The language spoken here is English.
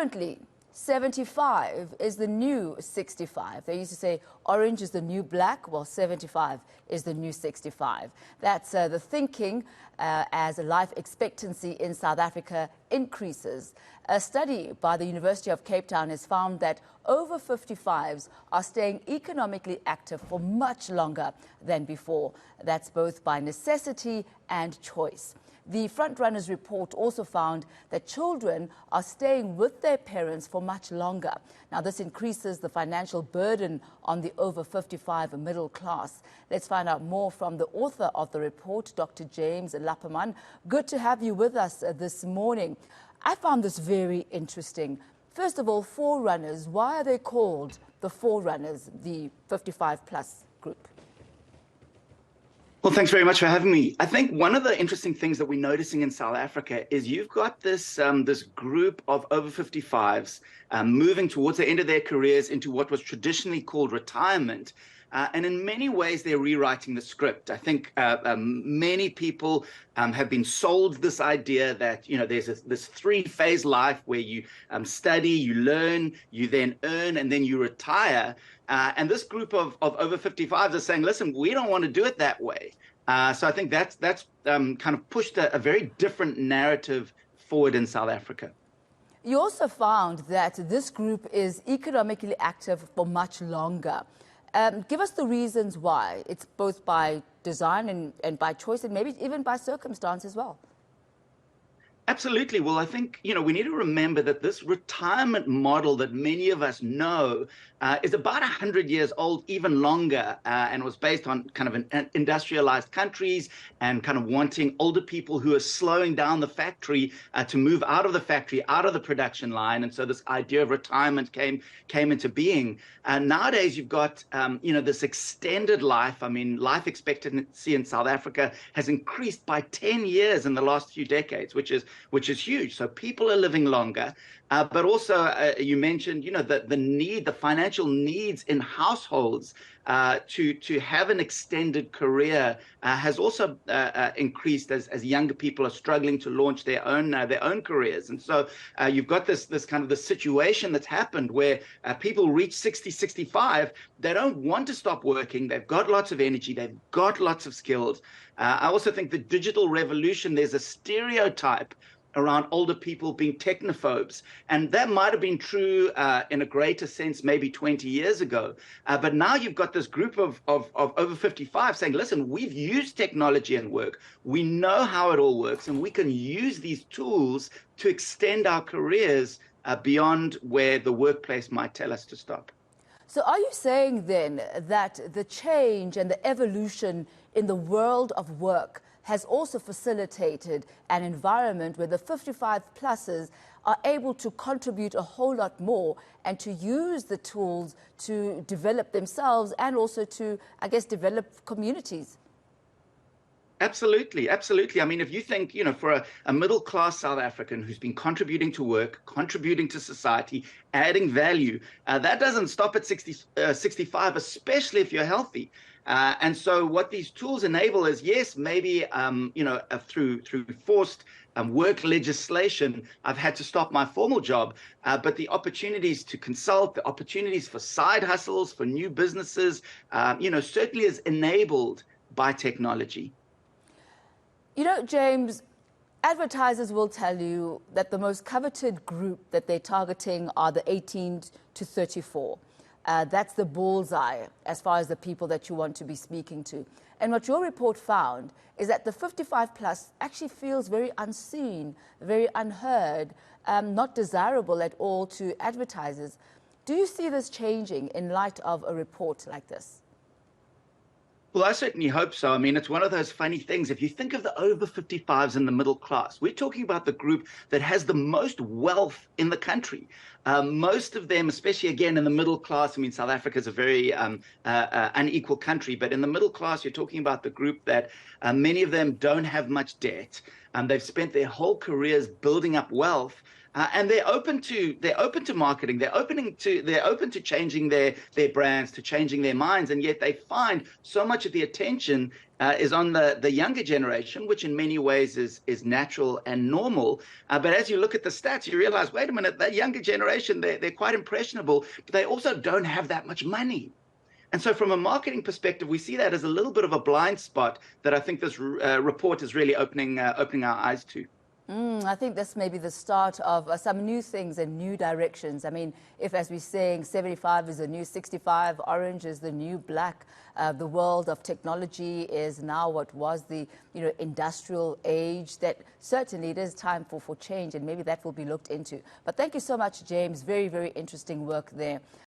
apparently, 75 is the new 65. They used to say orange is the new black, well, 75 is the new 65. That's the thinking as life expectancy in South Africa increases. A study by the University of Cape Town has found that over 55s are staying economically active for much longer than before. That's both by necessity and choice. The Frontrunners report also found that children are staying with their parents for much longer. Now, this increases the financial burden on the over 55 middle class. Let's find out more from the author of the report, Dr. James Lappeman. Good to have you with us this morning. I found this very interesting. First of all, forerunners. Why are they called the forerunners, the 55 plus group? Well, thanks very much for having me. I think one of the interesting things that we're noticing in South Africa is you've got this this group of over 55s moving towards the end of their careers into what was traditionally called retirement. And in many ways, they're rewriting the script. I think many people have been sold this idea that, you know, there's this three-phase life where you study, you learn, you then earn, and then you retire. And this group of over 55s are saying, listen, we don't want to do it that way. So I think that's kind of pushed a very different narrative forward in South Africa. You also found that this group is economically active for much longer. Give us the reasons why. It's both by design and by choice, and maybe even by circumstance as well. Absolutely. Well, I think, you know, we need to remember that this retirement model that many of us know is about 100 years old, even longer, and was based on kind of an industrialized countries and kind of wanting older people who are slowing down the factory to move out of the factory, out of the production line. And so this idea of retirement came into being. Nowadays, you've got, you know, this extended life. I mean, life expectancy in South Africa has increased by 10 years in the last few decades, which is huge. So people are living longer, but also you mentioned, you know, the financial needs in households to have an extended career has also increased as younger people are struggling to launch their own careers. And so you've got this kind of the situation that's happened where people reach 60, 65, they don't want to stop working. They've got lots of energy. They've got lots of skills. I also think the digital revolution, there's a stereotype around older people being technophobes. And that might have been true in a greater sense maybe 20 years ago. But now you've got this group of over 55 saying, listen, we've used technology and work. We know how it all works, and we can use these tools to extend our careers beyond where the workplace might tell us to stop. So are you saying then that the change and the evolution in the world of work has also facilitated an environment where the 55 pluses are able to contribute a whole lot more and to use the tools to develop themselves and also to, I guess, develop communities? Absolutely, absolutely. I mean, if you think, you know, for a middle-class South African who's been contributing to work, contributing to society, adding value, that doesn't stop at 65, especially if you're healthy. And so what these tools enable is, yes, maybe, you know, through forced work legislation, I've had to stop my formal job, but the opportunities to consult, the opportunities for side hustles, for new businesses, you know, certainly is enabled by technology. You know, James, advertisers will tell you that the most coveted group that they're targeting are the 18 to 34. That's the bullseye as far as the people that you want to be speaking to. And what your report found is that the 55 plus actually feels very unseen, very unheard, not desirable at all to advertisers. Do you see this changing in light of a report like this? Well, I certainly hope so. I mean, it's one of those funny things. If you think of the over 55s in the middle class, we're talking about the group that has the most wealth in the country. Most of them, especially again in the middle class, I mean, South Africa is a very unequal country, but in the middle class, you're talking about the group that many of them don't have much debt. They've spent their whole careers building up wealth. and they're open to marketing. They're open to changing their brands, to changing their minds, and yet they find so much of the attention is on the younger generation, which in many ways is natural and normal. But as you look at the stats, you realize, wait a minute, that younger generation, they're quite impressionable, but they also don't have that much money. And so from a marketing perspective, we see that as a little bit of a blind spot that I think this report is really opening our eyes to. I think this may be the start of some new things and new directions. I mean, if, as we're saying, 75 is the new 65, orange is the new black, the world of technology is now what was the industrial age, that certainly it is time for change, and maybe that will be looked into. But thank you so much, James. Very, very interesting work there.